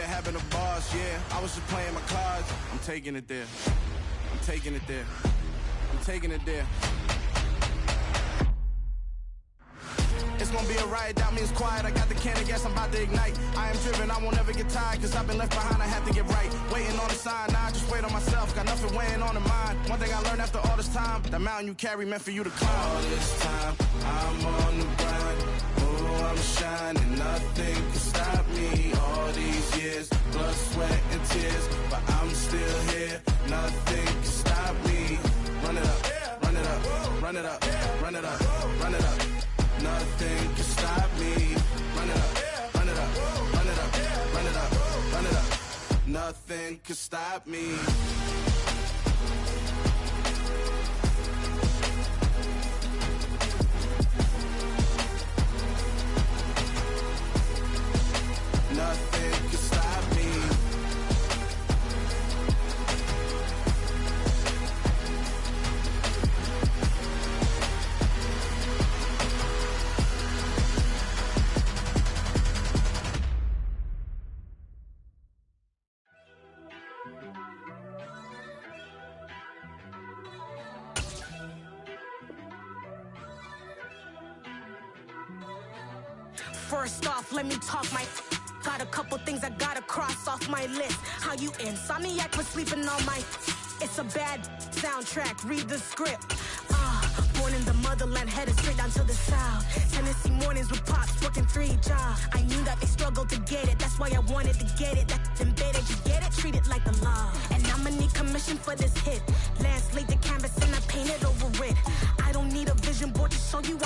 having a boss, yeah. I was just playing my cards. I'm taking it there. I'm taking it there. I'm taking it there. It's gonna be a riot, that means quiet. I got the can of gas, I'm about to ignite. I am driven, I won't ever get tired, cause I've been left behind, I have to get right. Waiting on the sign, now I just wait on myself. Got nothing weighing on the mind. One thing I learned after all this time, the mountain you carry meant for you to climb. All this time, I'm on the grind. Oh, I'm shining, nothing can stop me. All these years, blood, sweat, and tears, but I'm still here. Nothing can stop me. Run it up, run it up, run it up, run it up, run it up. Nothing can stop me. Run it up, run it up, run it up, run it up, run it up. Nothing can stop me. Nothing can stop me. First off, let me talk my got a couple things I gotta cross off my list. How you insomniac for sleeping on my it's a bad soundtrack, read the script. Born in the motherland, headed straight down to the south. Tennessee mornings with pops, working 3 jobs. I knew that they struggled to get it, that's why I wanted to get it. That's embedded, you get it? Treat it like a law. And I'ma need commission for this hit. Lance laid the canvas and I painted over it. I don't need a vision board to show you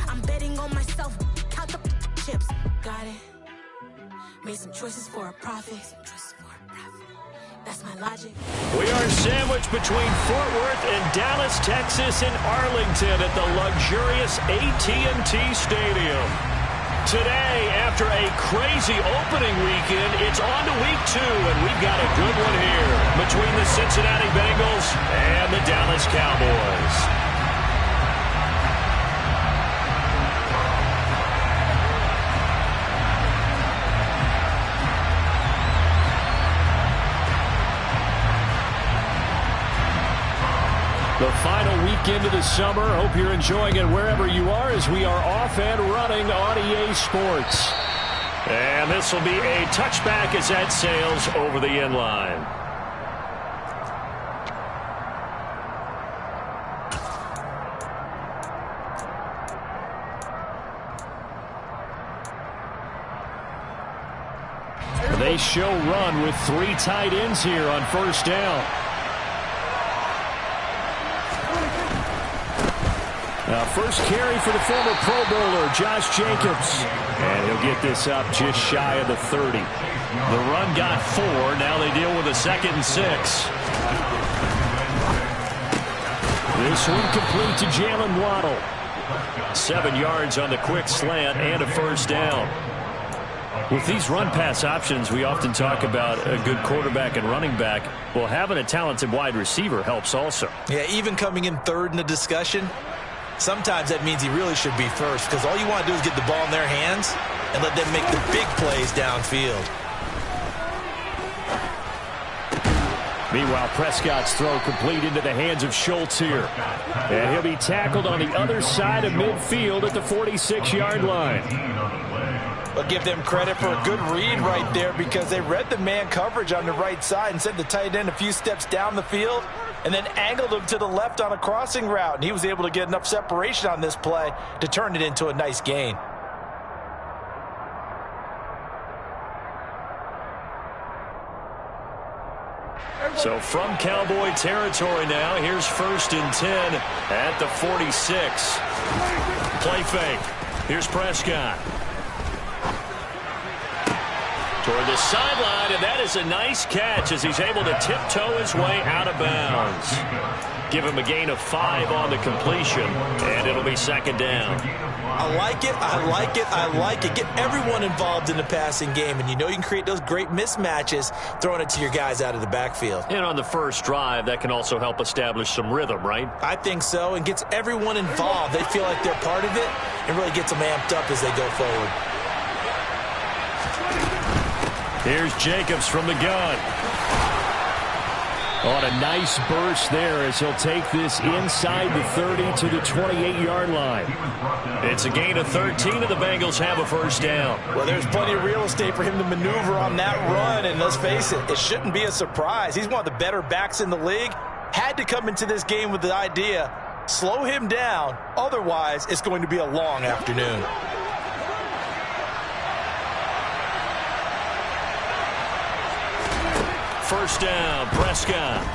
I'm betting on myself. Count the chips, got it. Made some choices for a profit. That's my logic. We are sandwiched between Fort Worth and Dallas, Texas, and Arlington at the luxurious AT&T Stadium. Today, after a crazy opening weekend, it's on to week 2, and we've got a good one here between the Cincinnati Bengals and the Dallas Cowboys. The final weekend of the summer. Hope you're enjoying it wherever you are as we are off and running on EA Sports. And this will be a touchback as that sails over the end line. They show run with 3 tight ends here on first down. First carry for the former Pro Bowler, Josh Jacobs. And he'll get this up just shy of the 30. The run got 4. Now they deal with a 2nd and 6. This one complete to Jalen Waddle. 7 yards on the quick slant and a first down. With these run-pass options, we often talk about a good quarterback and running back. Well, having a talented wide receiver helps also. Yeah, even coming in third in the discussion, sometimes that means he really should be first, because all you want to do is get the ball in their hands and let them make the big plays downfield. Meanwhile, Prescott's throw complete into the hands of Schultz here. And he'll be tackled on the other side of midfield at the 46-yard line. But give them credit for a good read right there, because they read the man coverage on the right side and sent the tight end a few steps down the field and then angled him to the left on a crossing route. And he was able to get enough separation on this play to turn it into a nice gain. So from Cowboy territory now, here's 1st and 10 at the 46. Play fake. Here's Prescott. Toward the sideline, and that is a nice catch as he's able to tiptoe his way out of bounds. Give him a gain of 5 on the completion, and it'll be 2nd down. I like it, I like it, I like it. Get everyone involved in the passing game, and you know you can create those great mismatches throwing it to your guys out of the backfield. And on the first drive, that can also help establish some rhythm, right? I think so, and gets everyone involved. They feel like they're part of it, and really gets them amped up as they go forward. Here's Jacobs from the gun. On a nice burst there as he'll take this inside the 30 to the 28-yard line. It's a gain of 13, and the Bengals have a first down. Well, there's plenty of real estate for him to maneuver on that run, and let's face it, it shouldn't be a surprise. He's one of the better backs in the league. Had to come into this game with the idea, slow him down, otherwise it's going to be a long afternoon. First down, Prescott.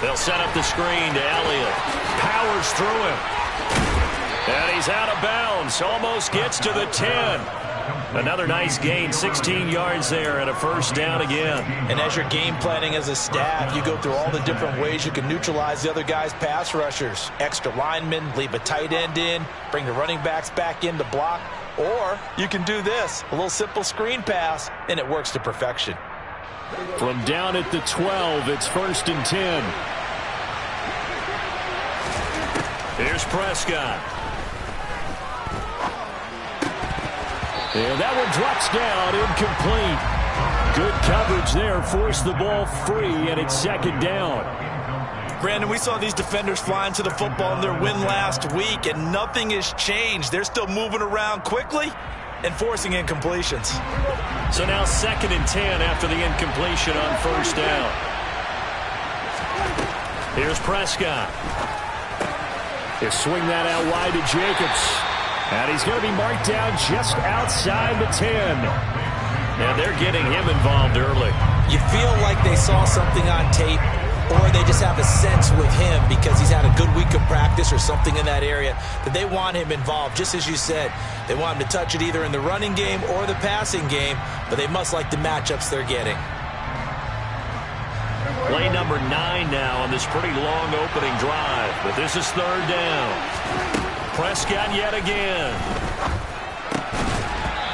They'll set up the screen to Elliott. Powers through him. And he's out of bounds. Almost gets to the 10. Another nice gain, 16 yards there, and a first down again. And as you're game planning as a staff, you go through all the different ways you can neutralize the other guy's pass rushers. Extra linemen, leave a tight end in, bring the running backs back in to block. Or you can do this, a little simple screen pass, and it works to perfection. From down at the 12, it's 1st and 10. Here's Prescott. And that one drops down, incomplete. Good coverage there, forced the ball free, and it's 2nd down. Brandon, we saw these defenders flying to the football in their win last week, and nothing has changed. They're still moving around quickly and forcing incompletions. So now 2nd and 10 after the incompletion on first down. Here's Prescott. He'll swing that out wide to Jacobs. And he's going to be marked down just outside the 10. And they're getting him involved early. You feel like they saw something on tape, or they just have a sense with him because he's had a good week of practice or something in that area that they want him involved. Just as you said, they want him to touch it either in the running game or the passing game, but they must like the matchups they're getting. Play number 9 now on this pretty long opening drive, but this is 3rd down. Prescott yet again.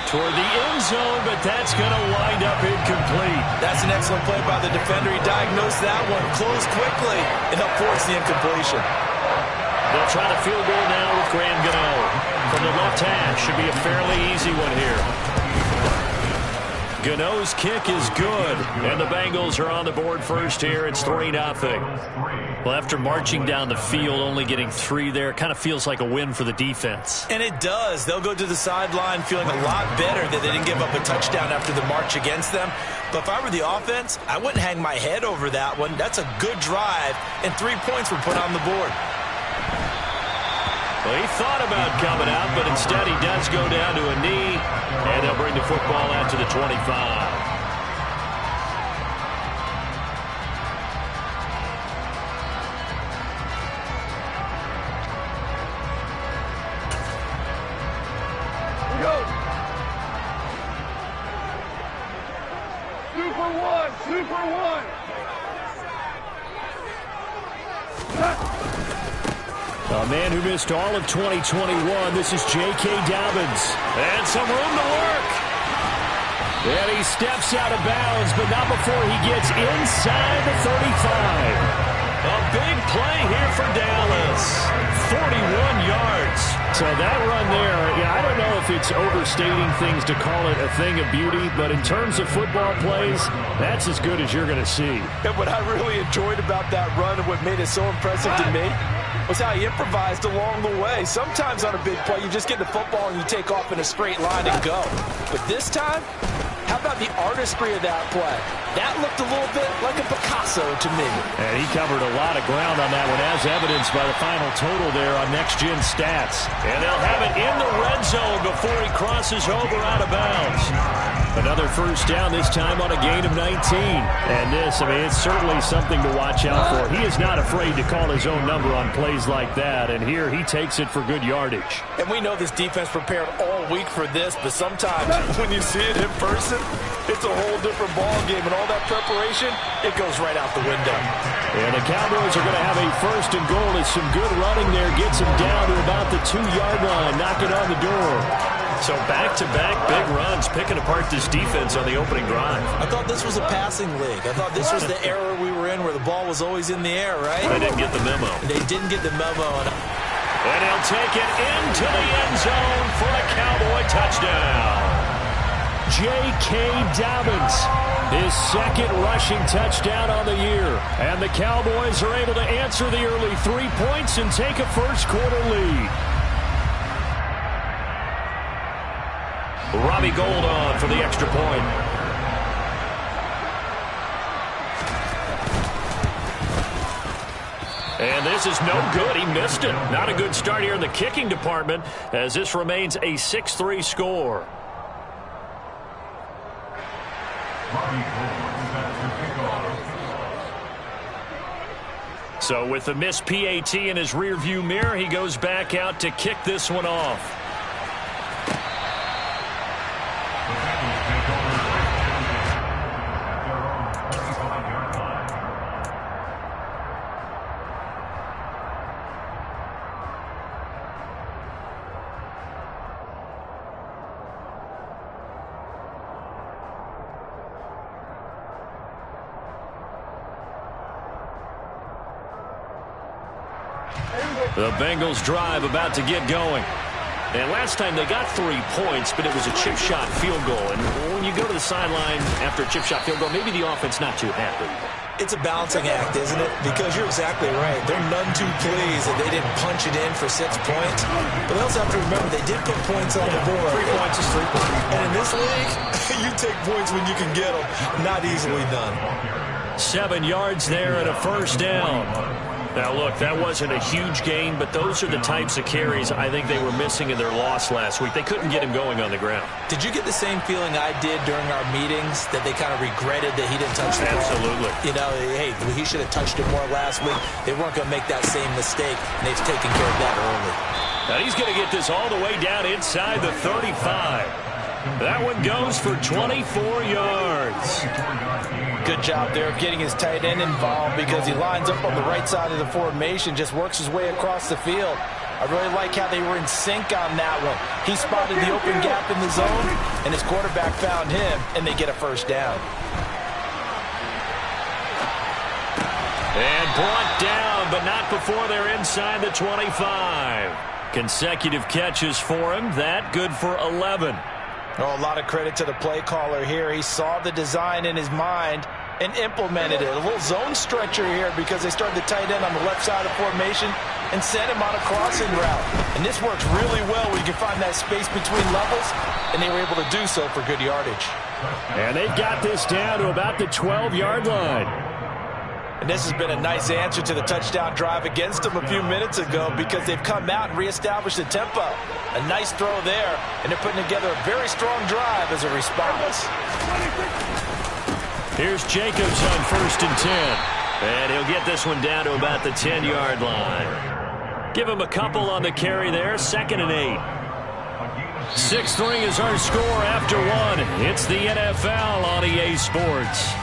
Toward the end zone, but that's going to wind up incomplete. That's an excellent play by the defender. He diagnosed that one, closed quickly, and helped force the incompletion. They'll try the field goal now with Graham Gano. From the left hash, should be a fairly easy one here. Gano's kick is good, and the Bengals are on the board first here. It's 3-0. Well, after marching down the field, only getting 3 there, kind of feels like a win for the defense. And it does. They'll go to the sideline feeling a lot better that they didn't give up a touchdown after the march against them. But if I were the offense, I wouldn't hang my head over that one. That's a good drive, and 3 points were put on the board. Well, he thought about coming out, but instead he does go down to a knee, and they'll bring the football out to the 25. Super one. A man who missed all of 2021, this is J.K. Dobbins. And some room to work. And he steps out of bounds, but not before he gets inside the 35. A big play here for Dallas. 41 yards. So that run there, I don't know if it's overstating things to call it a thing of beauty, but in terms of football plays, that's as good as you're going to see. And what I really enjoyed about that run and what made it so impressive to me was how he improvised along the way. Sometimes on a big play, you just get the football and you take off in a straight line and go. But this time, how about the artistry of that play? That looked a little bit like a Picasso to me. And he covered a lot of ground on that one, as evidenced by the final total there on Next Gen Stats. And they'll have it in the red zone before he crosses over out of bounds. Another first down, this time on a gain of 19. And this, it's certainly something to watch out for. He is not afraid to call his own number on plays like that. And here he takes it for good yardage. And we know this defense prepared all week for this, but sometimes when you see it in person, it's a whole different ball game, and all that preparation, it goes right out the window. And the Cowboys are going to have a first and goal as some good running there gets him down to about the 2-yard line, knocking on the door. So back-to-back big runs, picking apart this defense on the opening drive. I thought this was a passing league. I thought this was the era we were in where the ball was always in the air, right? They didn't get the memo. They didn't get the memo. And he'll take it into the end zone for a Cowboy touchdown. J.K. Dobbins. His second rushing touchdown on the year. And the Cowboys are able to answer the early 3 points and take a first-quarter lead. Robbie Gould on for the extra point. And this is no good. He missed it. Not a good start here in the kicking department as this remains a 6-3 score. So with the missed PAT in his rearview mirror, he goes back out to kick this one off. The Bengals drive about to get going. And last time they got 3 points, but it was a chip shot field goal. And when you go to the sideline after a chip shot field goal, maybe the offense not too happy. It's a balancing act, isn't it? Because you're exactly right. They're none too pleased that they didn't punch it in for 6 points. But they also have to remember they did put points on the board. 3 points is 3 points. And in this league, you take points when you can get them. Not easily done. 7 yards there and a first down. Now, look, that wasn't a huge gain, but those are the types of carries I think they were missing in their loss last week. They couldn't get him going on the ground. Did you get the same feeling I did during our meetings, that they kind of regretted that he didn't touch the ball? Absolutely. You know, hey, he should have touched it more last week. They weren't going to make that same mistake, and they've taken care of that early. Now he's going to get this all the way down inside the 35. That one goes for 24 yards. Good job there of getting his tight end involved because he lines up on the right side of the formation, just works his way across the field. I really like how they were in sync on that one. He spotted the open gap in the zone, and his quarterback found him, and they get a first down. And brought down, but not before they're inside the 25. Consecutive catches for him. That good for 11. Oh, a lot of credit to the play caller here. He saw the design in his mind and implemented it. A little zone stretcher here because they started the tight end on the left side of formation and sent him on a crossing route. And this works really well when you can find that space between levels, and they were able to do so for good yardage. And they've got this down to about the 12-yard line. And this has been a nice answer to the touchdown drive against them a few minutes ago because they've come out and reestablished the tempo. A nice throw there, and they're putting together a very strong drive as a response. Here's Jacobs on 1st and 10. And he'll get this one down to about the 10-yard line. Give him a couple on the carry there, 2nd and 8. 6-3 is our score after 1. It's the NFL on EA Sports.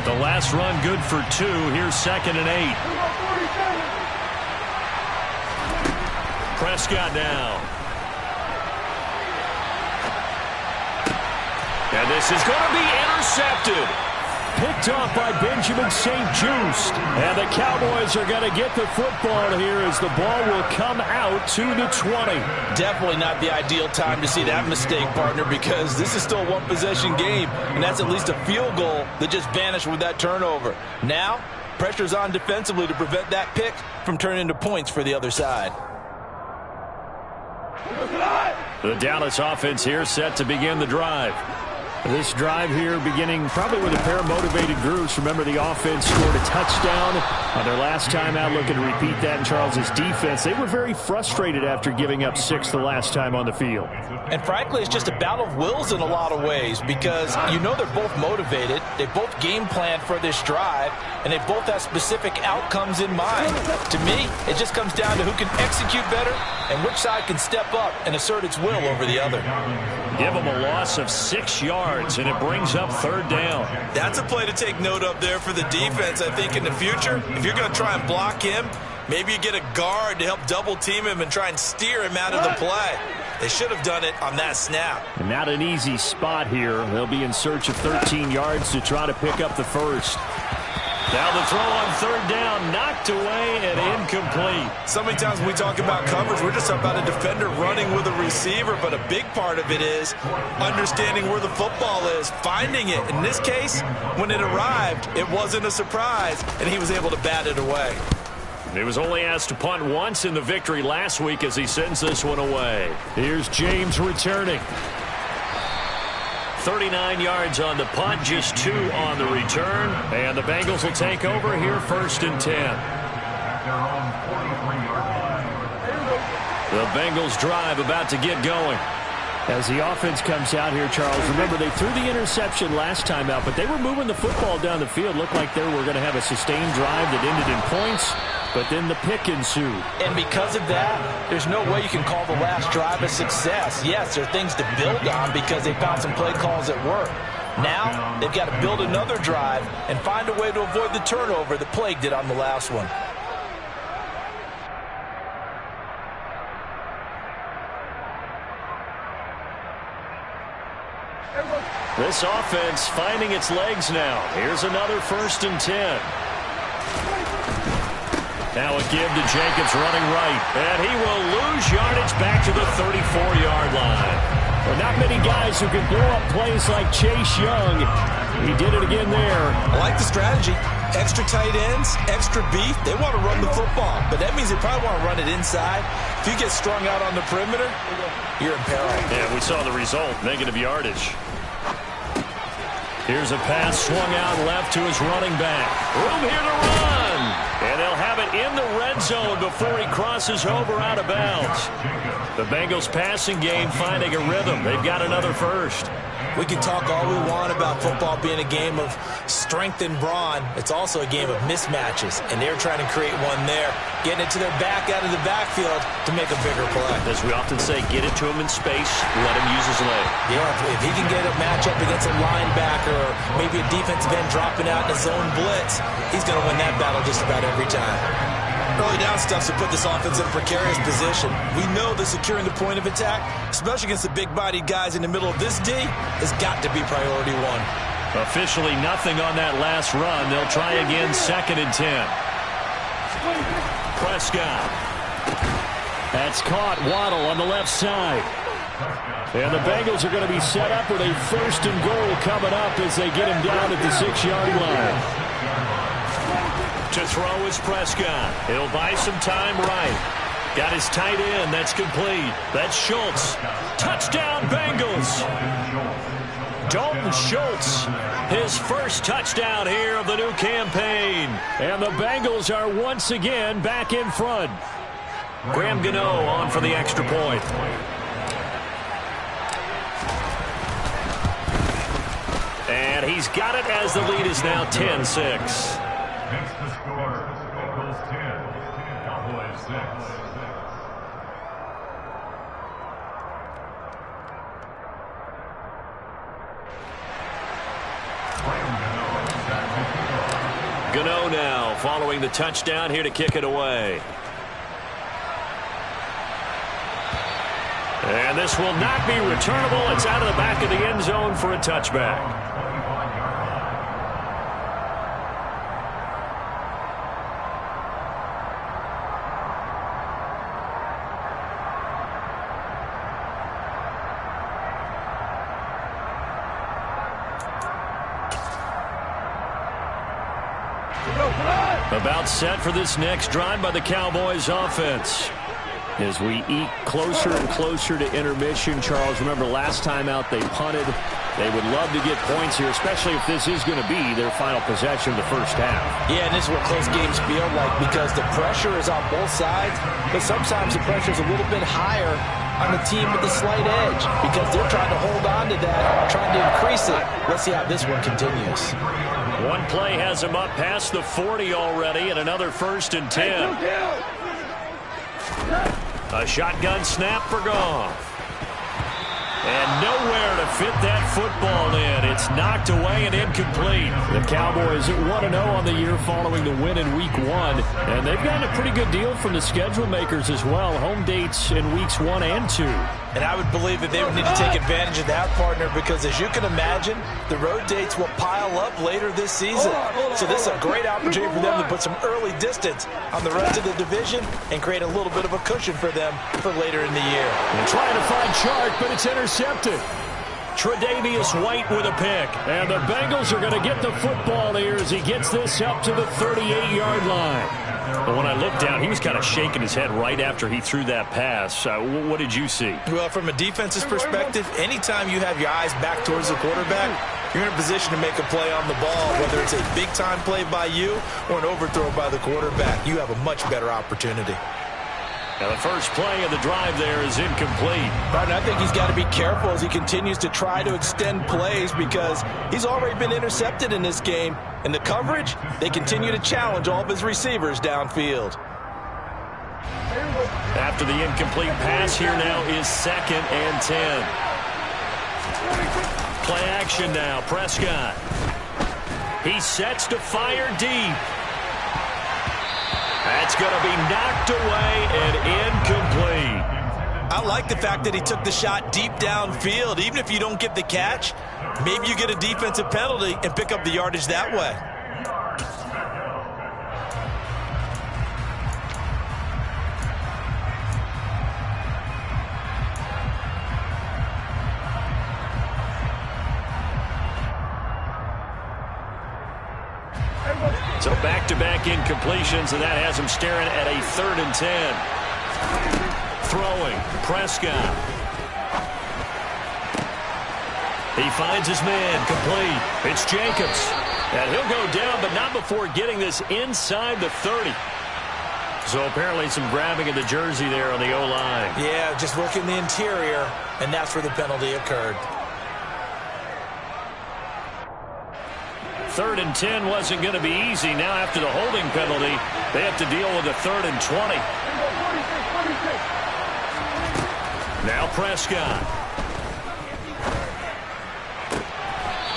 The last run good for 2. Here's 2nd and 8. Prescott now. And this is going to be intercepted. Picked off by Benjamin St-Juste. And the Cowboys are going to get the football here as the ball will come out to the 20. Definitely not the ideal time to see that mistake, partner, because this is still a one-possession game, and that's at least a field goal that just vanished with that turnover. Now, pressure's on defensively to prevent that pick from turning into points for the other side. The Dallas offense here set to begin the drive. This drive here beginning probably with a pair of motivated groups. Remember, the offense scored a touchdown on their last time out, looking to repeat that in Charles's defense. They were very frustrated after giving up 6 the last time on the field. And frankly, it's just a battle of wills in a lot of ways because you know they're both motivated. They both game planned for this drive, and they both have specific outcomes in mind. To me, it just comes down to who can execute better and which side can step up and assert its will over the other. Give them a loss of 6 yards, and it brings up 3rd down. That's a play to take note of there for the defense, I think, in the future. If you're going to try and block him, Maybe you get a guard to help double-team him and try and steer him out of the play. They should have done it on that snap. And not an easy spot here. They'll be in search of 13 yards to try to pick up the first. Now the throw on third down, knocked away and incomplete. So many times when we talk about coverage, we're just about a defender running with a receiver, but a big part of it is understanding where the football is, finding it. In this case, when it arrived, it wasn't a surprise, and he was able to bat it away. He was only asked to punt once in the victory last week as he sends this one away. Here's James returning. 39 yards on the punt, just 2 on the return. And the Bengals will take over here, 1st and 10. The Bengals drive about to get going. As the offense comes out here, Charles, remember they threw the interception last time out, but they were moving the football down the field. Looked like they were going to have a sustained drive that ended in points, but then the pick ensued. And because of that, there's no way you can call the last drive a success. Yes, there are things to build on because they found some play calls that work. Now, they've got to build another drive and find a way to avoid the turnover that plagued it on the last one. This offense finding its legs now. Here's another 1st and 10. Now a give to Jacobs running right. And he will lose yardage back to the 34-yard line. Well, not many guys who can blow up plays like Chase Young. He did it again there. I like the strategy. Extra tight ends, extra beef. They want to run the football, but that means they probably want to run it inside. If you get strung out on the perimeter, you're in peril. Yeah, we saw the result, negative yardage. Here's a pass swung out left to his running back. Room here to run. And they'll have it in the red zone before he crosses over out of bounds. The Bengals passing game finding a rhythm. They've got another first. We can talk all we want about football being a game of strength and brawn. It's also a game of mismatches, and they're trying to create one there, getting it to their back out of the backfield to make a bigger play. As we often say, get it to him in space, let him use his leg. Yeah, if he can get a matchup against a linebacker or maybe a defensive end dropping out in a zone blitz, he's going to win that battle just about every time. Early down stuff to put this offense in a precarious position. We know that securing the point of attack, especially against the big-bodied guys in the middle of this D, has got to be priority one. Officially nothing on that last run. They'll try again, 2nd and 10. Prescott. That's caught. Waddle on the left side. And the Bengals are going to be set up with a 1st and goal coming up as they get him down at the 6-yard line. To throw is Prescott. He'll buy some time right. Got his tight end. That's complete. That's Schultz. Touchdown, Bengals. Dalton Schultz, his first touchdown here of the new campaign. And the Bengals are once again back in front. Graham Gano on for the extra point. And he's got it as the lead is now 10-6. Next to score, Bengals 10, Cowboys 6. Gano now following the touchdown here to kick it away. And this will not be returnable. It's out of the back of the end zone for a touchback. About set for this next drive by the Cowboys offense. As we eke closer and closer to intermission, Charles, remember last time out they punted. They would love to get points here, especially if this is going to be their final possession of the first half. Yeah, and this is what close games feel like because the pressure is on both sides, but sometimes the pressure is a little bit higher on the team with the slight edge because they're trying to hold on to that, trying to increase it. Let's see how this one continues. One play has him up past the 40 already, and another 1st and 10. A shotgun snap for Goff. And nowhere to fit that football in. It's knocked away and incomplete. The Cowboys 1-0 on the year following the win in Week 1. And they've gotten a pretty good deal from the schedule makers as well. Home dates in Weeks 1 and 2. And I would believe that they would need to take advantage of that, partner, because as you can imagine, the road dates will pile up later this season. So this is a great opportunity for them to put some early distance on the rest of the division and create a little bit of a cushion for them for later in the year. They're trying to find Chark, but it's intercepted. Tre'Davious White with a pick. And the Bengals are going to get the football here as he gets this up to the 38-yard line. But when I looked down, he was kind of shaking his head right after he threw that pass. What did you see? Well, from a defense's perspective, anytime you have your eyes back towards the quarterback, you're in a position to make a play on the ball, whether it's a big-time play by you or an overthrow by the quarterback. You have a much better opportunity. Now the first play of the drive there is incomplete. Right, I think he's got to be careful as he continues to try to extend plays because he's already been intercepted in this game. And the coverage, they continue to challenge all of his receivers downfield. After the incomplete pass, here now is 2nd and 10. Play action now, Prescott. He sets to fire deep. That's going to be knocked away and incomplete. I like the fact that he took the shot deep downfield. Even if you don't get the catch, maybe you get a defensive penalty and pick up the yardage that way. So back-to-back incompletions, and that has him staring at a 3rd and 10. Throwing, Prescott. He finds his man, complete. It's Jacobs. And he'll go down, but not before getting this inside the 30. So apparently some grabbing of the jersey there on the O-line. Yeah, just working the interior, and that's where the penalty occurred. 3rd and 10 wasn't going to be easy. Now after the holding penalty, they have to deal with a 3rd and 20. Now Prescott.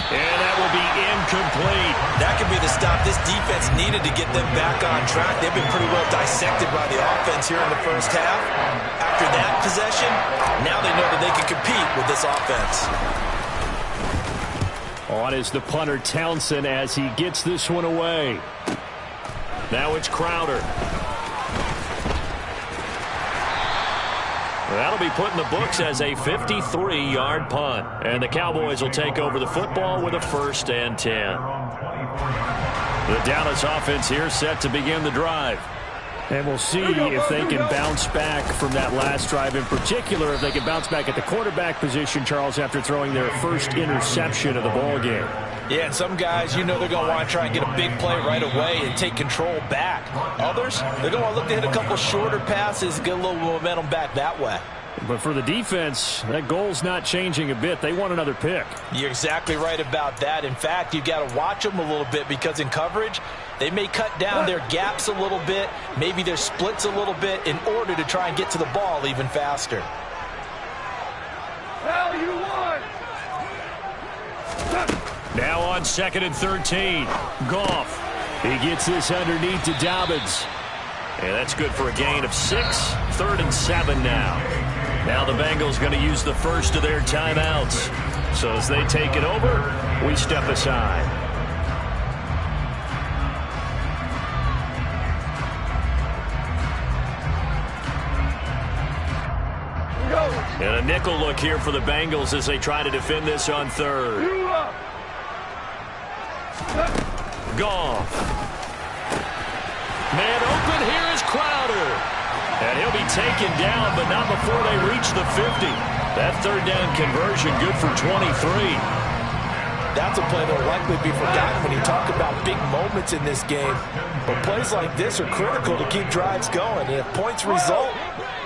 And that will be incomplete. That could be the stop this defense needed to get them back on track. They've been pretty well dissected by the offense here in the first half. After that possession, now they know that they can compete with this offense. On is the punter, Townsend, as he gets this one away. Now it's Crowder. That'll be put in the books as a 53-yard punt. And the Cowboys will take over the football with a 1st and 10. The Dallas offense here set to begin the drive. And we'll see if they can bounce back from that last drive, in particular if they can bounce back at the quarterback position, Charles, after throwing their first interception of the ball game. Yeah, and some guys, you know they're going to want to try and get a big play right away and take control back. Others, they're going to want to look to hit a couple shorter passes and get a little momentum back that way. But for the defense, that goal's not changing a bit. They want another pick. You're exactly right about that. In fact, you got to watch them a little bit because in coverage, they may cut down their gaps a little bit, maybe their splits a little bit in order to try and get to the ball even faster. Now on 2nd and 13, Goff. He gets this underneath to Dobbins. And that's good for a gain of 6. 3rd and 7 now. Now the Bengals going to use the first of their timeouts. So as they take it over, we step aside. And a nickel look here for the Bengals as they try to defend this on 3rd. Goff. Man open, here is Crowder. And he'll be taken down, but not before they reach the 50. That 3rd down conversion good for 23. That's a play that will likely be forgotten when you talk about big moments in this game. But plays like this are critical to keep drives going. And if points result,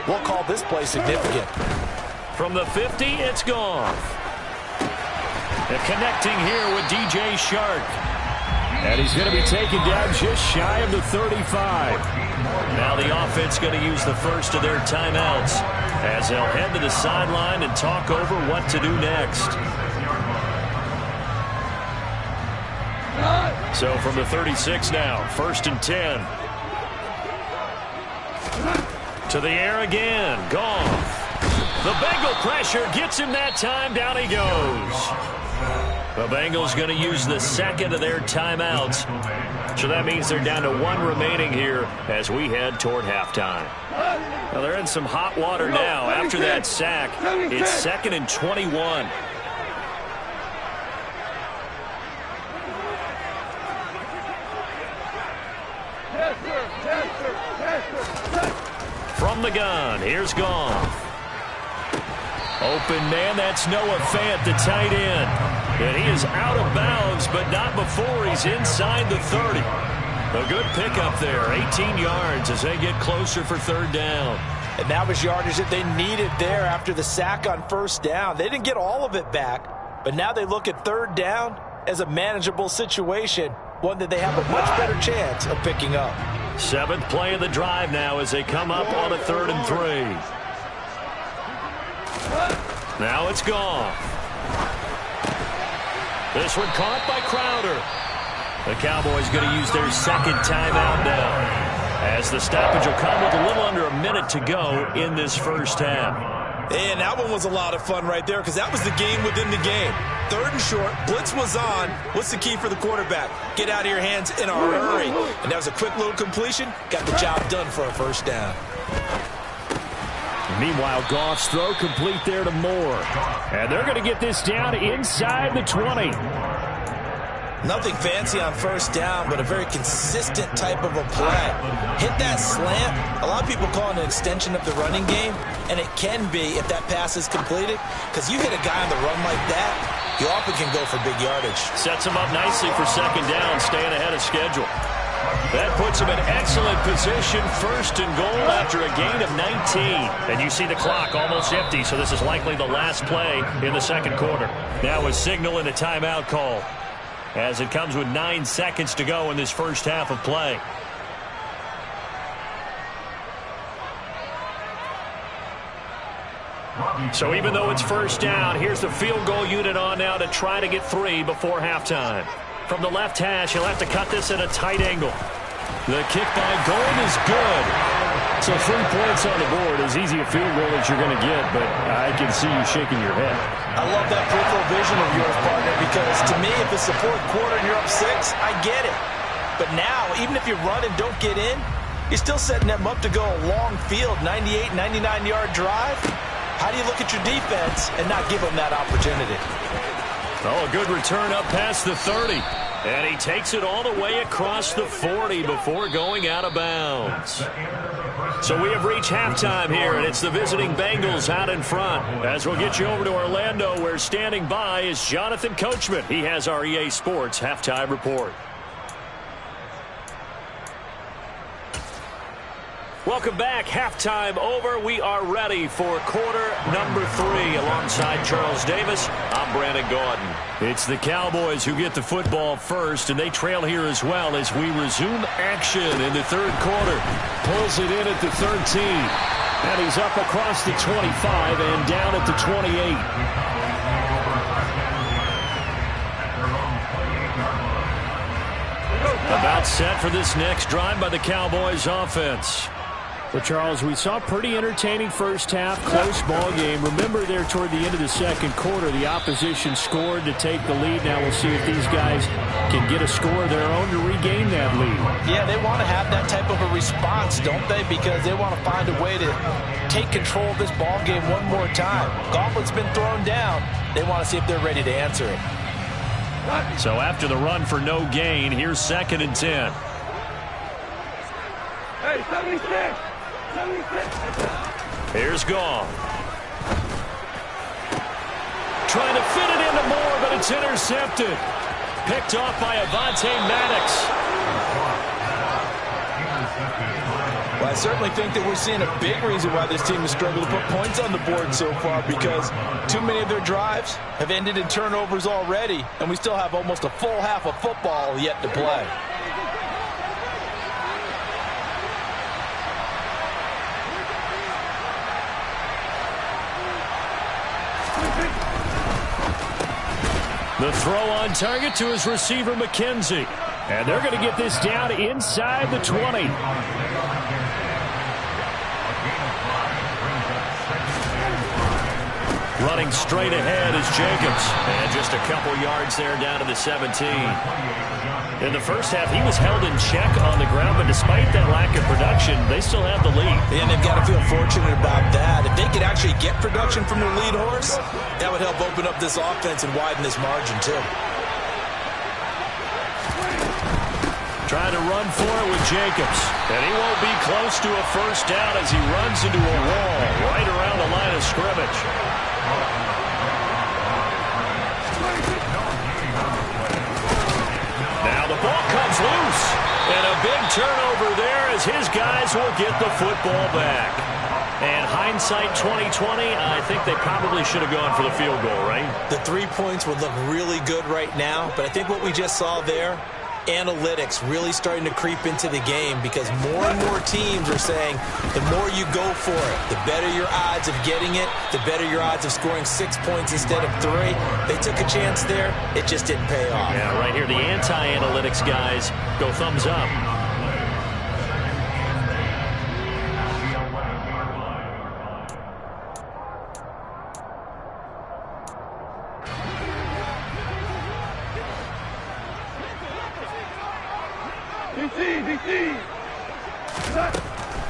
we'll call this play significant. From the 50, it's Goff. And connecting here with DJ Chark. And he's going to be taken down just shy of the 35. Now the offense going to use the first of their timeouts as they'll head to the sideline and talk over what to do next. So from the 36 now, 1st and 10. To the air again. Gone. The Bengal pressure gets him that time. Down he goes. The Bengals going to use the second of their timeouts. So that means they're down to 1 remaining here as we head toward halftime. Well, they're in some hot water now. After that sack, it's 2nd and 21. From the gun, here's Goff. Open man, that's Noah Fant, the tight end. And he is out of bounds, but not before he's inside the 30. A good pickup there, 18 yards as they get closer for 3rd down. And that was yardage that they needed there after the sack on 1st down. They didn't get all of it back, but now they look at 3rd down as a manageable situation, one that they have a much better chance of picking up. 7th play of the drive now as they come up on a 3rd and 3. Now it's gone. This one caught by Crowder. The Cowboys going to use their 2nd timeout now as the stoppage will come with a little under a minute to go in this 1st half. And that one was a lot of fun right there because that was the game within the game. 3rd and short, blitz was on. What's the key for the quarterback? Get out of your hands in a hurry. And that was a quick little completion. Got the job done for a 1st down. Meanwhile, Goff's throw complete there to Moore. And they're going to get this down inside the 20. Nothing fancy on 1st down, but a very consistent type of a play. Hit that slant. A lot of people call it an extension of the running game, and it can be if that pass is completed, because you hit a guy on the run like that, you often can go for big yardage. Sets him up nicely for 2nd down, staying ahead of schedule. That puts him in excellent position, 1st and goal after a gain of 19. And you see the clock almost empty, so this is likely the last play in the 2nd quarter. Now a signal and a timeout call as it comes with 9 seconds to go in this 1st half of play. So even though it's 1st down, here's the field goal unit on now to try to get 3 before halftime. From the left hash, he'll have to cut this at a tight angle. The kick by Gold is good. So 3 points on the board, as easy a field goal as you're going to get, but I can see you shaking your head. I love that peripheral vision of yours, partner, because to me, if it's the 4th quarter and you're up 6, I get it. But now, even if you run and don't get in, you're still setting them up to go a long field, 98, 99-yard drive. How do you look at your defense and not give them that opportunity? Oh, a good return up past the 30. And he takes it all the way across the 40 before going out of bounds. So we have reached halftime here, and it's the visiting Bengals out in front. As we'll get you over to Orlando, where standing by is Jonathan Coachman. He has our EA Sports halftime report. Welcome back. Halftime over. We are ready for quarter number 3. Alongside Charles Davis, I'm Brandon Gaudin. It's the Cowboys who get the football first, and they trail here as well as we resume action in the 3rd quarter. Pulls it in at the 13. And he's up across the 25 and down at the 28. About set for this next drive by the Cowboys offense. Well, Charles, we saw a pretty entertaining 1st half, close ball game. Remember there toward the end of the 2nd quarter, the opposition scored to take the lead. Now we'll see if these guys can get a score of their own to regain that lead. Yeah, they want to have that type of a response, don't they? Because they want to find a way to take control of this ball game one more time. Gauntlet's been thrown down. They want to see if they're ready to answer it. So after the run for no gain, here's 2nd and 10. Hey, 76! Here's Goff. Trying to fit it into Moore, but it's intercepted. Picked off by Avonte Maddox. Well, I certainly think that we're seeing a big reason why this team has struggled to put points on the board so far, because too many of their drives have ended in turnovers already, and we still have almost a full half of football yet to play. The throw on target to his receiver, McKenzie. And they're going to get this down inside the 20. Running straight ahead is Jacobs. And just a couple yards there down to the 17. In the first half, he was held in check on the ground, but despite that lack of production, they still have the lead. And they've got to feel fortunate about that. If they could actually get production from their lead horse, that would help open up this offense and widen this margin, too. Trying to run for it with Jacobs. And he won't be close to a first down as he runs into a wall right around the line of scrimmage. Now the ball comes loose. And a big turnover there as his guys will get the football back. And hindsight 2020, I think they probably should have gone for the field goal, right? The 3 points would look really good right now, but I think what we just saw there, analytics really starting to creep into the game, because more and more teams are saying the more you go for it, the better your odds of getting it, the better your odds of scoring 6 points instead of 3. They took a chance there. It just didn't pay off. Yeah, right here, the anti-analytics guys go thumbs up.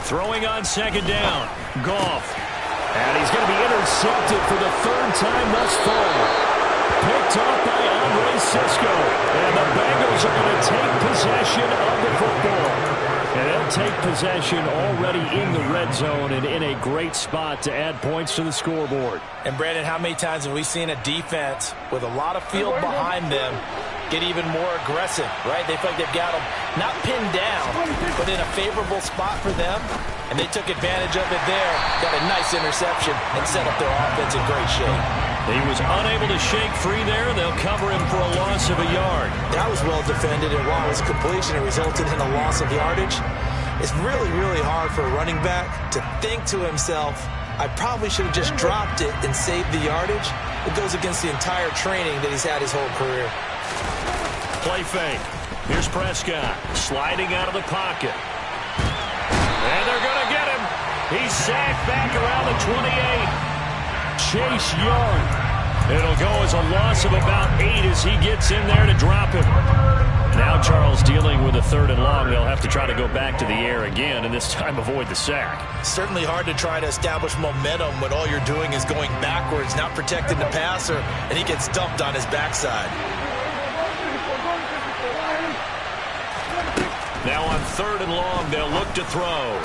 Throwing on second down. Goff. And he's going to be intercepted for the third time thus far. Picked off by Andre Cisco. And the Bengals are going to take possession of the football. And they'll take possession already in the red zone and in a great spot to add points to the scoreboard. And, Brandon, how many times have we seen a defense with a lot of field behind them get even more aggressive, right? They feel like they've got them not pinned down, but in a favorable spot for them, and they took advantage of it there, got a nice interception, and set up their offense in great shape. He was unable to shake free there. They'll cover him for a loss of a yard. That was well defended, and while it was completion, it resulted in a loss of yardage. It's really, really hard for a running back to think to himself, I probably should have just dropped it and saved the yardage. It goes against the entire training that he's had his whole career. Play fake. Here's Prescott sliding out of the pocket. And they're going to get him. He's sacked back around the 28. Chase Young. It'll go as a loss of about 8 as he gets in there to drop him. Now Charles dealing with a 3rd and long. They'll have to try to go back to the air again and this time avoid the sack. Certainly hard to try to establish momentum when all you're doing is going backwards, not protecting the passer, and he gets dumped on his backside. Now on 3rd and long, they'll look to throw.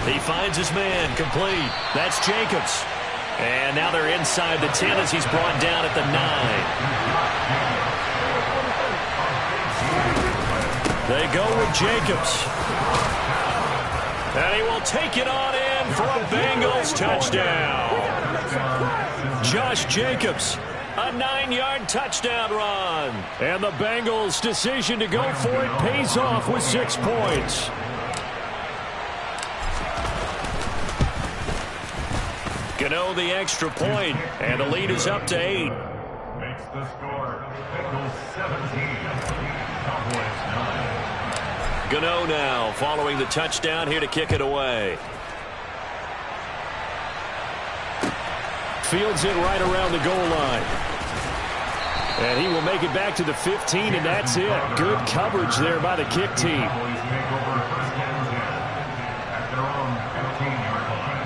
He finds his man, complete. That's Jacobs. And now they're inside the 10 as he's brought down at the 9. They go with Jacobs. And he will take it on in for a Bengals touchdown. Josh Jacobs. A 9-yard touchdown run. And the Bengals' decision to go for it pays off with 6 points. Gano the extra point, and the lead is up to 8. Makes the score Bengals 17, Cowboys 9. Gano now following the touchdown here to kick it away. Fields it right around the goal line. And he will make it back to the 15, and that's it. Good coverage there by the kick team. Cowboys take over first and 10 at their own 15-yard line.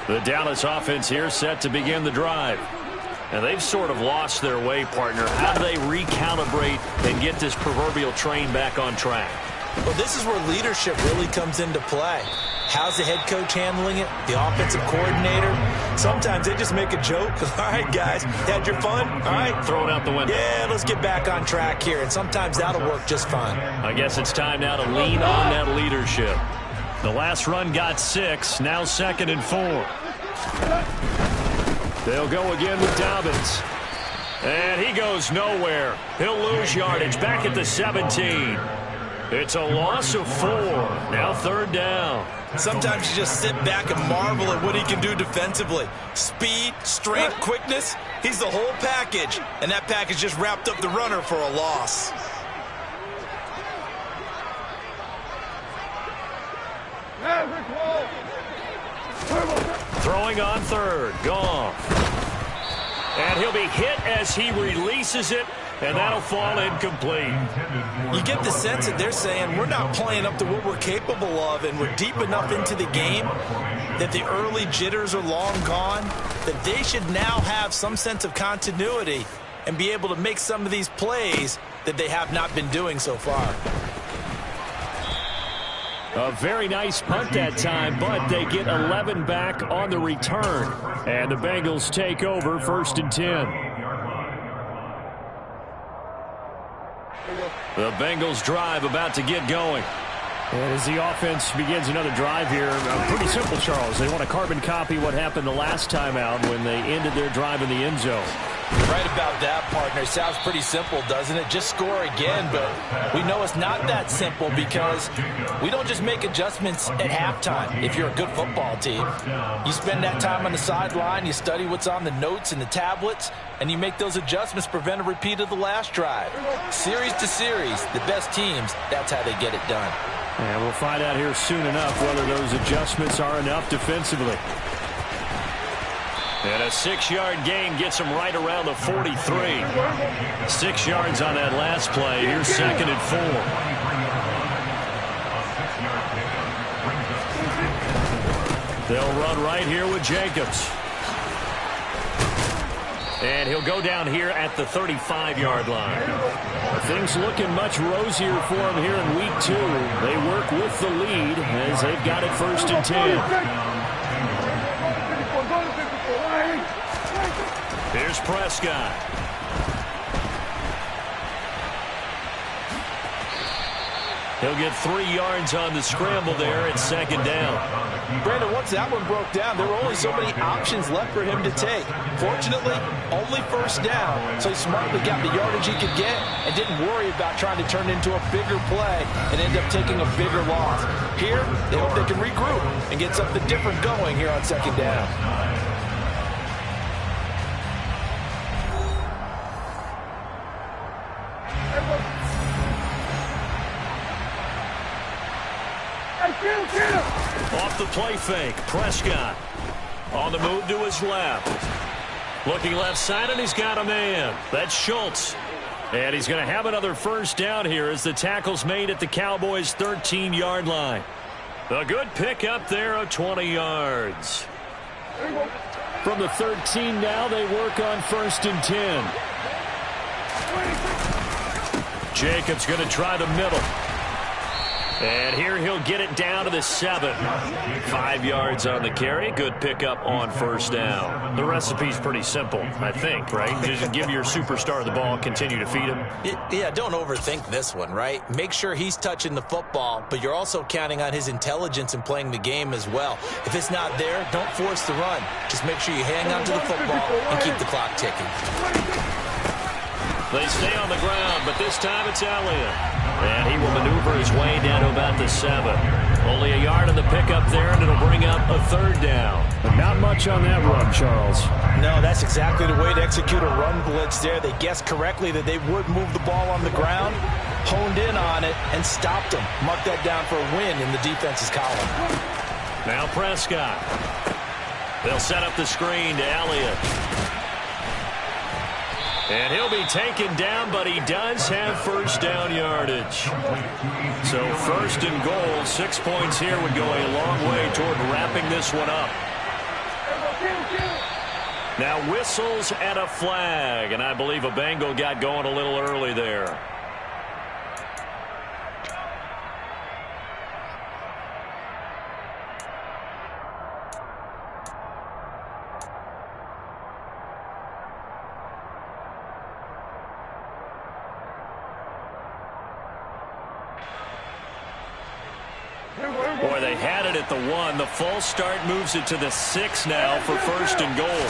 The Dallas offense here set to begin the drive. And they've sort of lost their way, partner. How do they recalibrate and get this proverbial train back on track? Well, this is where leadership really comes into play. How's the head coach handling it? The offensive coordinator? Sometimes they just make a joke. All right, guys, had your fun? All right. Throw it out the window. Yeah, let's get back on track here. And sometimes that'll work just fine. I guess it's time now to lean on that leadership. The last run got 6, now 2nd and 4. They'll go again with Dobbins. And he goes nowhere. He'll lose yardage back at the 17. It's a loss of 4. Now 3rd down. Sometimes you just sit back and marvel at what he can do defensively. Speed, strength, quickness. He's the whole package. And that package just wrapped up the runner for a loss. Throwing on 3rd. Goff. And he'll be hit as he releases it. And that'll fall incomplete. You get the sense that they're saying we're not playing up to what we're capable of, and we're deep enough into the game that the early jitters are long gone, that they should now have some sense of continuity and be able to make some of these plays that they have not been doing so far. A very nice punt that time, but they get 11 back on the return. And the Bengals take over 1st and 10. The Bengals drive about to get going. And as the offense begins another drive here, pretty simple, Charles. They want to carbon copy what happened the last time out when they ended their drive in the end zone. You're right about that, partner. Sounds pretty simple, doesn't it? Just score again, but we know it's not that simple because we don't just make adjustments at halftime if you're a good football team. You spend that time on the sideline, you study what's on the notes and the tablets, and you make those adjustments to prevent a repeat of the last drive. Series to series, the best teams, that's how they get it done. And we'll find out here soon enough whether those adjustments are enough defensively. And a 6-yard gain gets him right around the 43. 6 yards on that last play. Here's 2nd and 4. They'll run right here with Jacobs. And he'll go down here at the 35-yard line. Things looking much rosier for him here in week 2. They work with the lead as they've got it 1st and 10. Here's Prescott. He'll get 3 yards on the scramble there at 2nd down. Brandon, once that one broke down, there were only so many options left for him to take. Fortunately, only 1st down, so he smartly got the yardage he could get and didn't worry about trying to turn it into a bigger play and end up taking a bigger loss. Here, they hope they can regroup and get something different going here on 2nd down. Off the play fake, Prescott on the move to his left. Looking left side, and he's got a man. That's Schultz. And he's going to have another 1st down here as the tackle's made at the Cowboys' 13-yard line. A good pickup there of 20 yards. From the 13 now, they work on 1st and 10. Jacobs going to try the middle. And here he'll get it down to the 7. 5 yards on the carry. Good pickup on 1st down. The recipe's pretty simple, I think, right? Just give your superstar the ball, continue to feed him. Yeah, don't overthink this one, right? Make sure he's touching the football, but you're also counting on his intelligence in playing the game as well. If it's not there, don't force the run. Just make sure you hang on to the football and keep the clock ticking. They stay on the ground, but this time it's Elliott. And he will maneuver his way down to about the 7. Only a yard on the pickup there, and it'll bring up a 3rd down. But not much on that run, Charles. No, that's exactly the way to execute a run blitz there. They guessed correctly that they would move the ball on the ground, honed in on it, and stopped them. Mark that down for a win in the defense's column. Now Prescott. They'll set up the screen to Elliott. And he'll be taken down, but he does have 1st down yardage. So 1st and goal, 6 points here would go a long way toward wrapping this one up. Now whistles and a flag, and I believe a Bengal got going a little early there. Boy, they had it at the 1. The false start moves it to the 6 now for first and goal.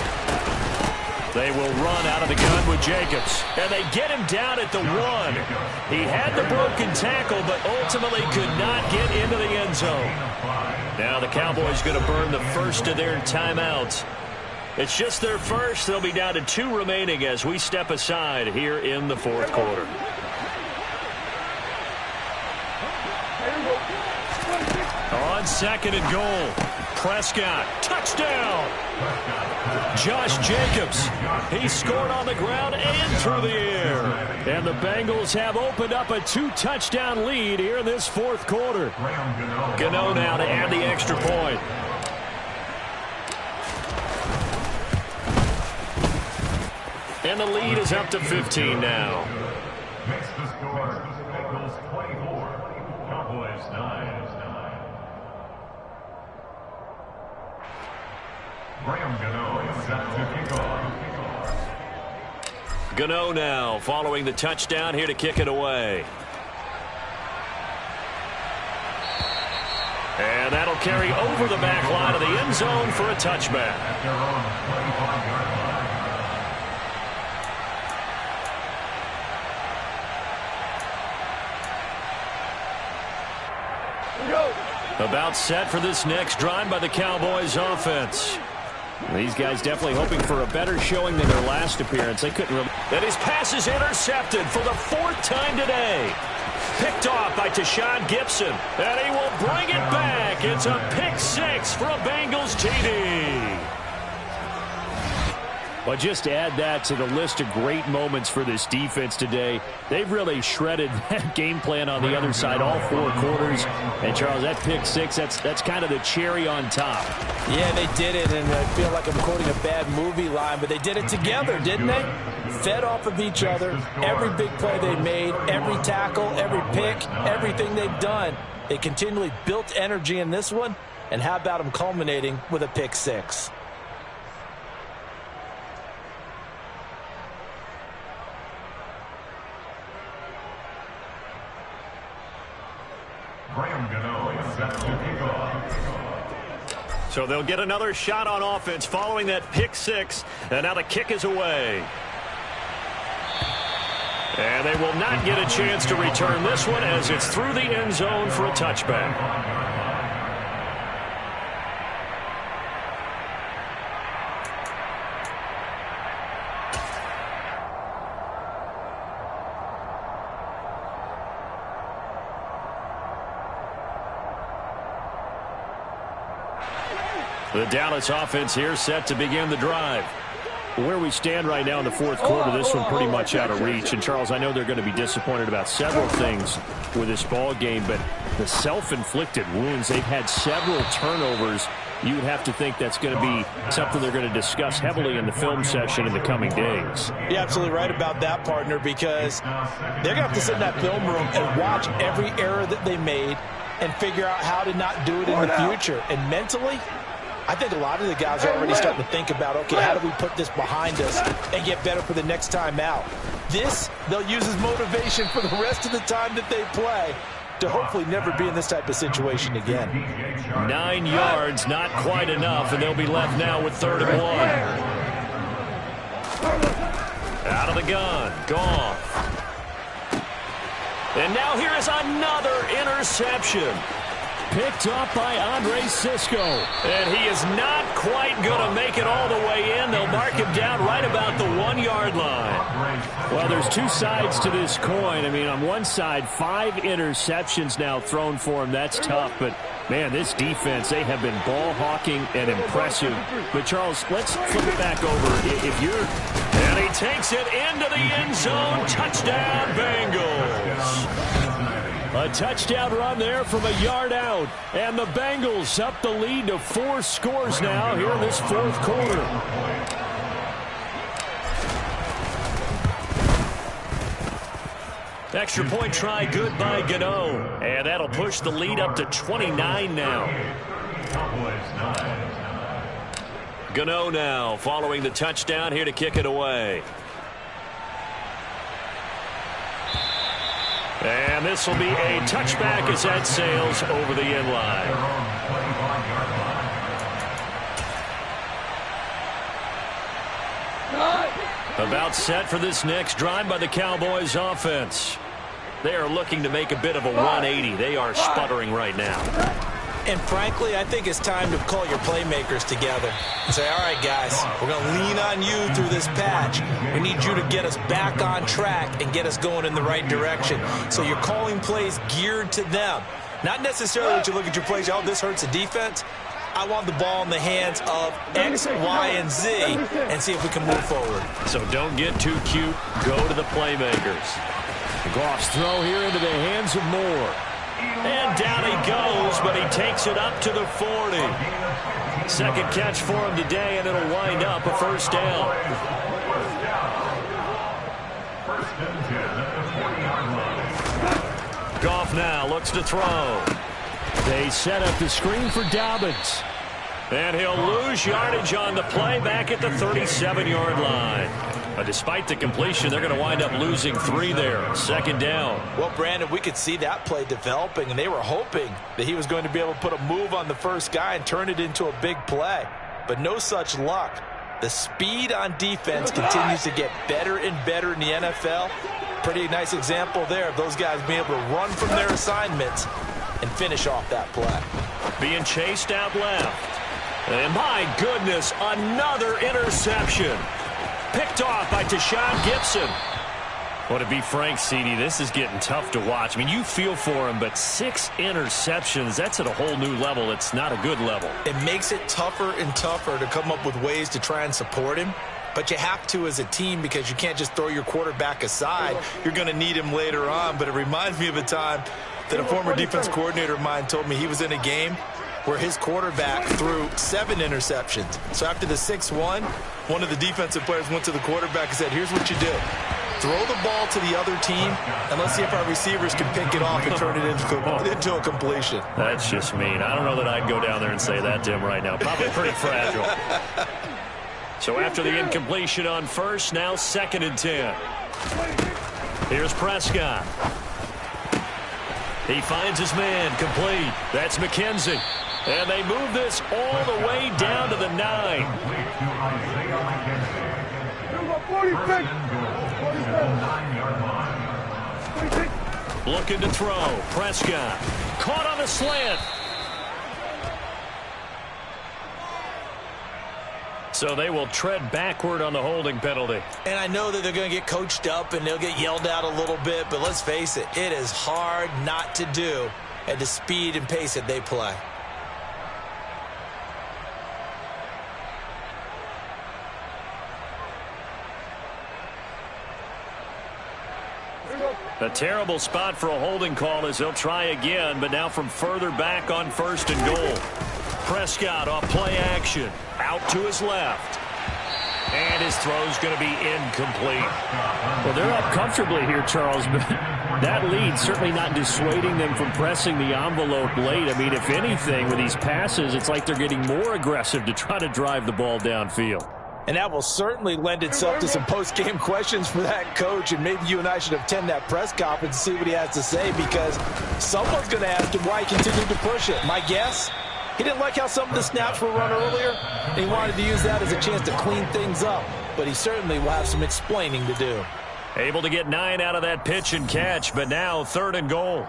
They will run out of the gun with Jacobs. And they get him down at the 1. He had the broken tackle, but ultimately could not get into the end zone. Now the Cowboys going to burn the first of their timeouts. It's just their first. They'll be down to 2 remaining as we step aside here in the fourth quarter. On second and goal, Prescott, touchdown. Josh Jacobs, he scored on the ground and through the air. And the Bengals have opened up a 2-touchdown lead here in this fourth quarter. Gano now to add the extra point. And the lead is up to 15 now. Makes the score, Bengals 24, Cowboys 9. Graham Gano is set to kick off. Gano now following the touchdown here to kick it away. And that'll carry over the back line of the end zone for a touchback. At their own 25-yard line. About set for this next drive by the Cowboys offense. These guys definitely hoping for a better showing than their last appearance. They couldn't really. And his pass is intercepted for the 4th time today. Picked off by Tashawn Gibson. And he will bring it back. It's a pick 6 for a Bengals TD. Well, just to add that to the list of great moments for this defense today. They've really shredded that game plan on the other side all 4 quarters. And, Charles, that pick 6, that's kind of the cherry on top. Yeah, they did it, and I feel like I'm quoting a bad movie line, but they did it together, didn't they? Fed off of each other. Every big play they made, every tackle, every pick, everything they've done. They continually built energy in this one, and how about them culminating with a pick 6? Graham Gano is set to kick off. So they'll get another shot on offense following that pick 6. And now the kick is away. And they will not get a chance to return this one as it's through the end zone for a touchback. The Dallas offense here set to begin the drive. Where we stand right now in the fourth quarter, this one pretty much out of reach. And, Charles, I know they're going to be disappointed about several things with this ball game, but the self-inflicted wounds, they've had several turnovers. You would have to think that's going to be something they're going to discuss heavily in the film session in the coming days. You're absolutely right about that, partner, because they're going to have to sit in that film room and watch every error that they made and figure out how to not do it in the future. And mentally, I think a lot of the guys are already starting to think about, okay, how do we put this behind us and get better for the next time out? This, they'll use as motivation for the rest of the time that they play to hopefully never be in this type of situation again. 9 yards, not quite enough, and they'll be left now with 3rd and 1. Out of the gun, Goff. And now here is another interception. Picked off by Andre Cisco. And he is not quite going to make it all the way in. They'll mark him down right about the 1-yard line. Well, there's 2 sides to this coin. I mean, on one side, 5 interceptions now thrown for him. That's tough. But, man, this defense, they have been ball hawking and impressive. But, Charles, let's flip it back over. If you're... And he takes it into the end zone. Touchdown, Bengals. A touchdown run there from a yard out. And the Bengals up the lead to 4 scores now here in this fourth quarter. Extra point try good by Gano. And that'll push the lead up to 29 now. Gano now following the touchdown here to kick it away. And this will be a touchback as that sails over the end line. About set for this next drive by the Cowboys offense. They are looking to make a bit of a 180. They are sputtering right now. And frankly, I think it's time to call your playmakers together and say, all right, guys, we're going to lean on you through this patch. We need you to get us back on track and get us going in the right direction. So you're calling plays geared to them. Not necessarily that you look at your plays, oh, this hurts the defense. I want the ball in the hands of X, Y, and Z and see if we can move forward. So don't get too cute. Go to the playmakers. Goff's throw here into the hands of Moore. And down he goes, but he takes it up to the 40. Second catch for him today, and it'll wind up a first down. Goff now looks to throw. They set up the screen for Dobbins. And he'll lose yardage on the play back at the 37-yard line. But despite the completion, they're going to wind up losing 3 there. Second down. Well, Brandon, we could see that play developing, and they were hoping that he was going to be able to put a move on the first guy and turn it into a big play. But no such luck. The speed on defense continues to get better and better in the NFL. Pretty nice example there of those guys being able to run from their assignments and finish off that play. Being chased out left. And my goodness, another interception. Picked off by Tashawn Gibson. Well, to be frank, CD, this is getting tough to watch. I mean, you feel for him, but 6 interceptions, that's at a whole new level. It's not a good level. It makes it tougher and tougher to come up with ways to try and support him. But you have to as a team because you can't just throw your quarterback aside. You're going to need him later on. But it reminds me of a time that a former defense coordinator of mine told me he was in a game where his quarterback threw 7 interceptions. So after the 6-1, one of the defensive players went to the quarterback and said, here's what you do. Throw the ball to the other team, and let's see if our receivers can pick it off and turn it into a completion. That's just mean. I don't know that I'd go down there and say that to him right now. Probably pretty fragile. So after the incompletion on first, now 2nd and 10. Here's Prescott. He finds his man complete. That's McKenzie. And they move this all the way down to the 9. Looking to throw. Prescott. Caught on the slant. So they will tread backward on the holding penalty. And I know that they're going to get coached up and they'll get yelled at a little bit, but let's face it, it is hard not to do at the speed and pace that they play. A terrible spot for a holding call as they'll try again, but now from further back on 1st and goal. Prescott off play action. Out to his left. And his throw's going to be incomplete. Well, they're up comfortably here, Charles, but that lead certainly not dissuading them from pressing the envelope late. I mean, if anything, with these passes, it's like they're getting more aggressive to try to drive the ball downfield. And that will certainly lend itself to some post-game questions for that coach, and maybe you and I should attend that press conference and see what he has to say, because someone's going to ask him why he continued to push it. My guess, he didn't like how some of the snaps were run earlier, and he wanted to use that as a chance to clean things up, but he certainly will have some explaining to do. Able to get 9 out of that pitch and catch, but now 3rd and goal.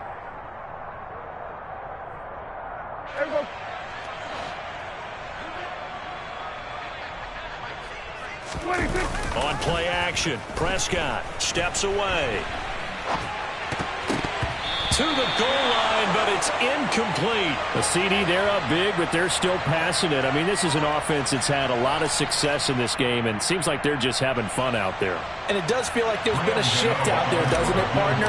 On play action, Prescott steps away. To the goal line, but it's incomplete. The CD, they're up big, but they're still passing it. I mean, this is an offense that's had a lot of success in this game, and it seems like they're just having fun out there. And it does feel like there's been a shift out there, doesn't it, partner?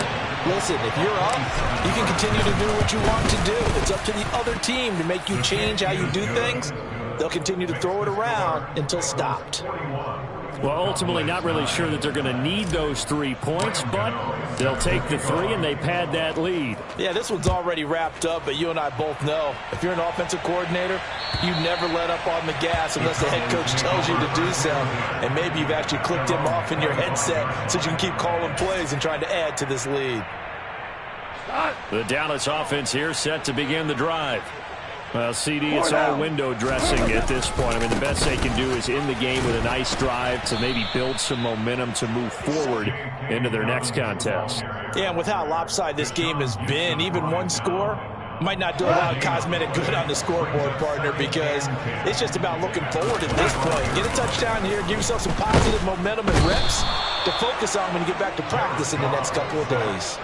Listen, if you're up, you can continue to do what you want to do. It's up to the other team to make you change how you do things. They'll continue to throw it around until stopped. Well, ultimately not really sure that they're going to need those 3 points, but they'll take the 3 and they pad that lead. Yeah, this one's already wrapped up, but you and I both know if you're an offensive coordinator, you never let up on the gas unless the head coach tells you to do so. And maybe you've actually clicked him off in your headset so you can keep calling plays and trying to add to this lead. The Dallas offense here set to begin the drive. Well, CD, it's all window dressing at this point. I mean, the best they can do is in the game with a nice drive to maybe build some momentum to move forward into their next contest. Yeah, and with how lopsided this game has been, even one score might not do a lot of cosmetic good on the scoreboard, partner, because it's just about looking forward at this point. Get a touchdown here, give yourself some positive momentum and reps to focus on when you get back to practice in the next couple of days.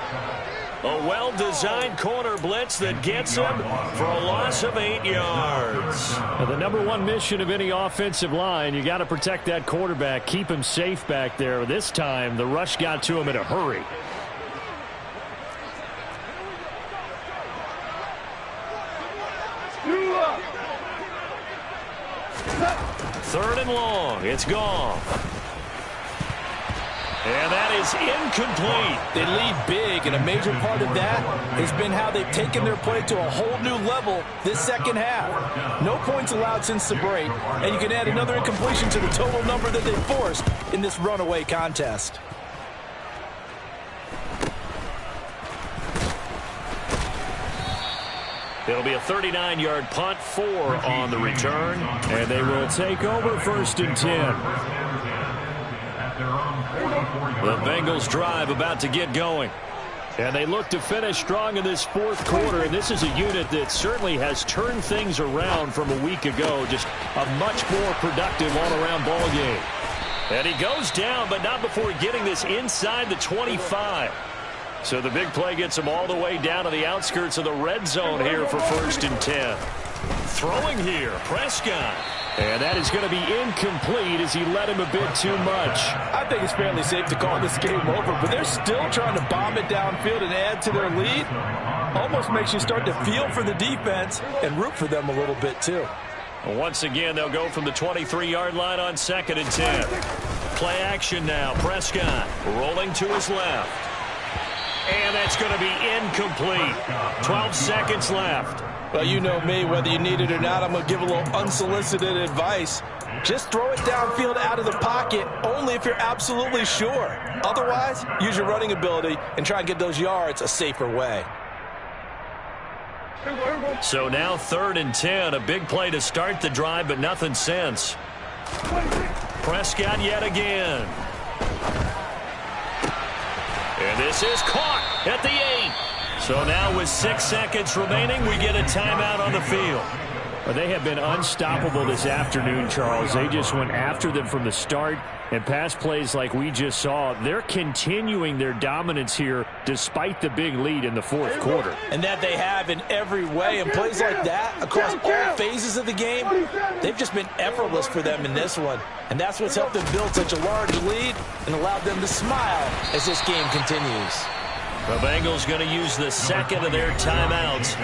A well-designed corner blitz that gets him for a loss of 8 yards. Now, the number one mission of any offensive line, you got to protect that quarterback, keep him safe back there. This time, the rush got to him in a hurry. Third and long. It's gone. And that is incomplete. They lead big, and a major part of that has been how they've taken their play to a whole new level this second half. No points allowed since the break, and you can add another incompletion to the total number that they forced in this runaway contest. It'll be a 39-yard punt, 4 on the return. And they will take over 1st and 10. The Bengals drive about to get going. And they look to finish strong in this 4th quarter. And this is a unit that certainly has turned things around from a week ago. Just a much more productive all-around ball game. And he goes down, but not before getting this inside the 25. So the big play gets him all the way down to the outskirts of the red zone here for 1st and 10. Throwing here, Prescott. And that is going to be incomplete as he led him a bit too much. I think it's fairly safe to call this game over, but they're still trying to bomb it downfield and add to their lead. Almost makes you start to feel for the defense and root for them a little bit too. Once again, they'll go from the 23-yard line on 2nd and 10. Play action now. Prescott rolling to his left. And that's going to be incomplete. 12 seconds left. Well, you know me, whether you need it or not, I'm going to give a little unsolicited advice. Just throw it downfield out of the pocket only if you're absolutely sure. Otherwise, use your running ability and try and get those yards a safer way. So now 3rd and 10, a big play to start the drive, but nothing since. Prescott yet again. And this is caught at the 8. So now with 6 seconds remaining, we get a timeout on the field. Well, they have been unstoppable this afternoon, Charles. They just went after them from the start, and pass plays like we just saw, they're continuing their dominance here despite the big lead in the 4th quarter. And that they have in every way, and plays like that across all phases of the game, they've just been effortless for them in this one. And that's what's helped them build such a large lead and allowed them to smile as this game continues. The Bengals going to use the 2nd of their timeouts.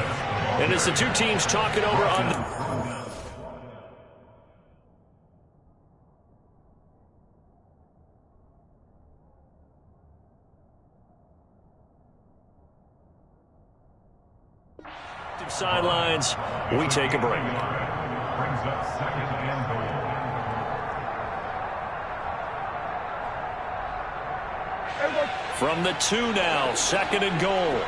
And as the two teams talk it over on the... sidelines, we take a break. Brings up 2nd and goal. From the 2 now, 2nd and goal.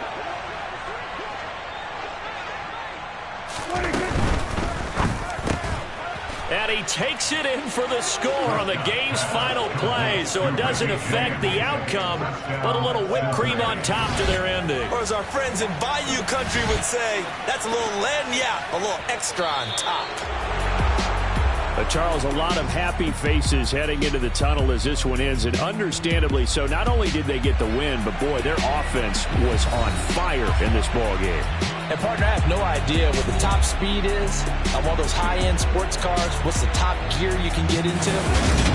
And he takes it in for the score on the game's final play, so it doesn't affect the outcome, but a little whipped cream on top to their ending. Or as our friends in Bayou Country would say, that's a little lagniappe, a little extra on top. Charles, a lot of happy faces heading into the tunnel as this one ends, and understandably so. Not only did they get the win, but boy, their offense was on fire in this ball game. And partner, I have no idea what the top speed is on one of those high-end sports cars. What's the top gear you can get into?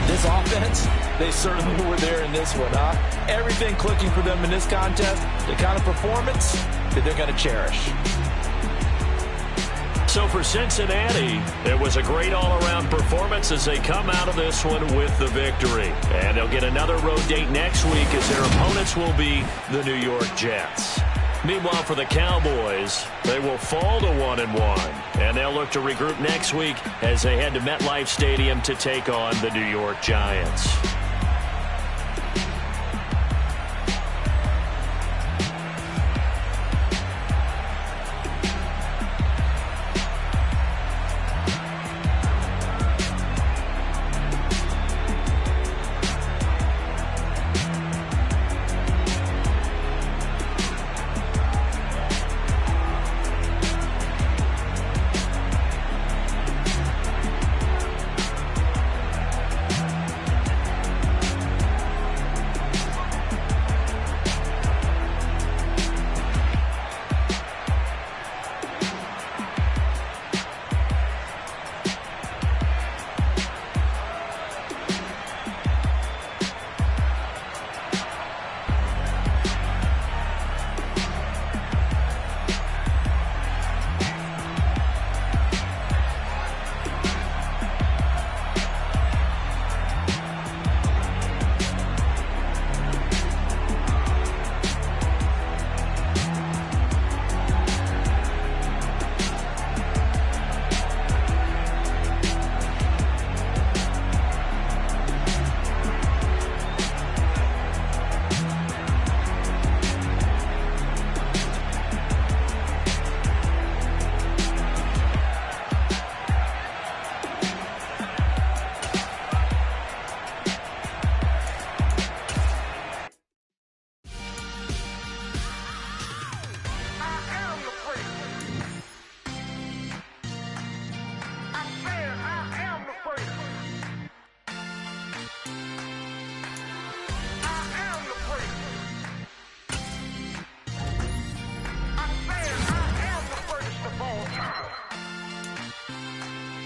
This offense, they certainly were there in this one, huh? Everything clicking for them in this contest, the kind of performance that they're going to cherish. So for Cincinnati, it was a great all-around performance as they come out of this one with the victory. And they'll get another road date next week as their opponents will be the New York Jets. Meanwhile, for the Cowboys, they will fall to 1-1, and they'll look to regroup next week as they head to MetLife Stadium to take on the New York Giants.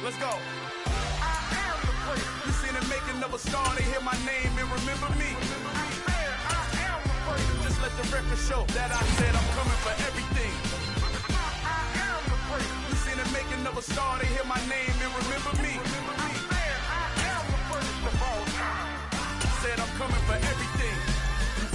Let's go. You seen the making of a star, they hear my name and remember me. Just let the record show that I said I'm coming for everything. You seen the making of a star, they hear my name and remember me. Said I'm coming for everything.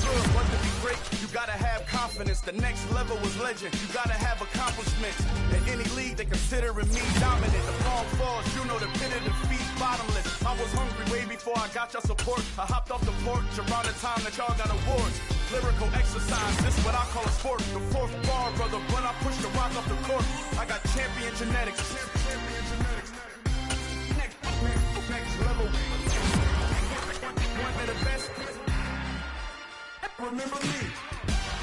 Good, what to be great, you gotta have confidence. The next level was legend, you gotta have accomplishments. In any league, they considering me dominant. The fall falls, you know the pit of defeat, bottomless. I was hungry way before I got your support. I hopped off the porch around the time that y'all got awards. Lyrical exercise, this is what I call a sport. The fourth bar, brother, when I push the rock off the court. I got champion genetics. Next level. One of the best. Remember me.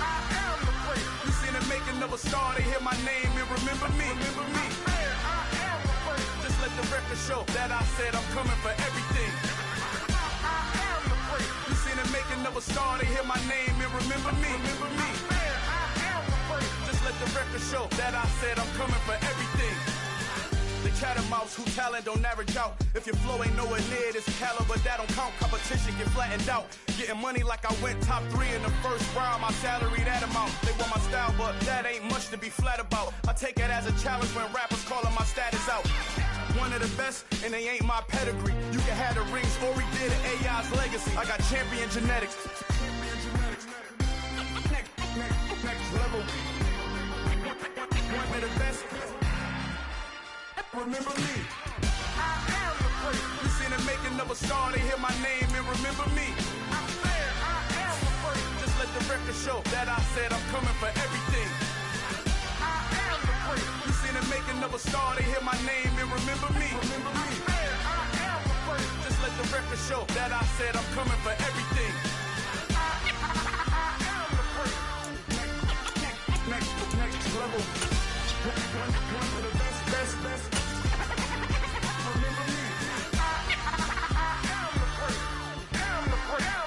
I am the great. You seen the making of a star, they hear my name and remember me. Remember me. I am the great. Just let the record show that I said I'm coming for everything. I am the great. You seen the making of a star, they hear my name and remember me. Remember me. I am the great. Just let the record show that I said I'm coming for everything. The chattermouths who talent don't average out. If your flow ain't nowhere near this caliber, that don't count. Competition get flattened out. Getting money like I went top 3 in the first round. My salary that amount. They want my style, but that ain't much to be flat about. I take it as a challenge when rappers calling my status out. One of the best, and they ain't my pedigree. You can have the rings, Ori did it, AI's legacy. I got champion genetics. Next level. One of the best. Remember me. I am the great. You seen the making of a star, they hear my name and remember me. I am the great. Just let the record show that I said I'm coming for everything. I am the great. You seen the making of a star, they hear my name and remember me. Remember me. I am the great. Just let the record show that I said I'm coming for everything. I am the great. Next level. One of the best.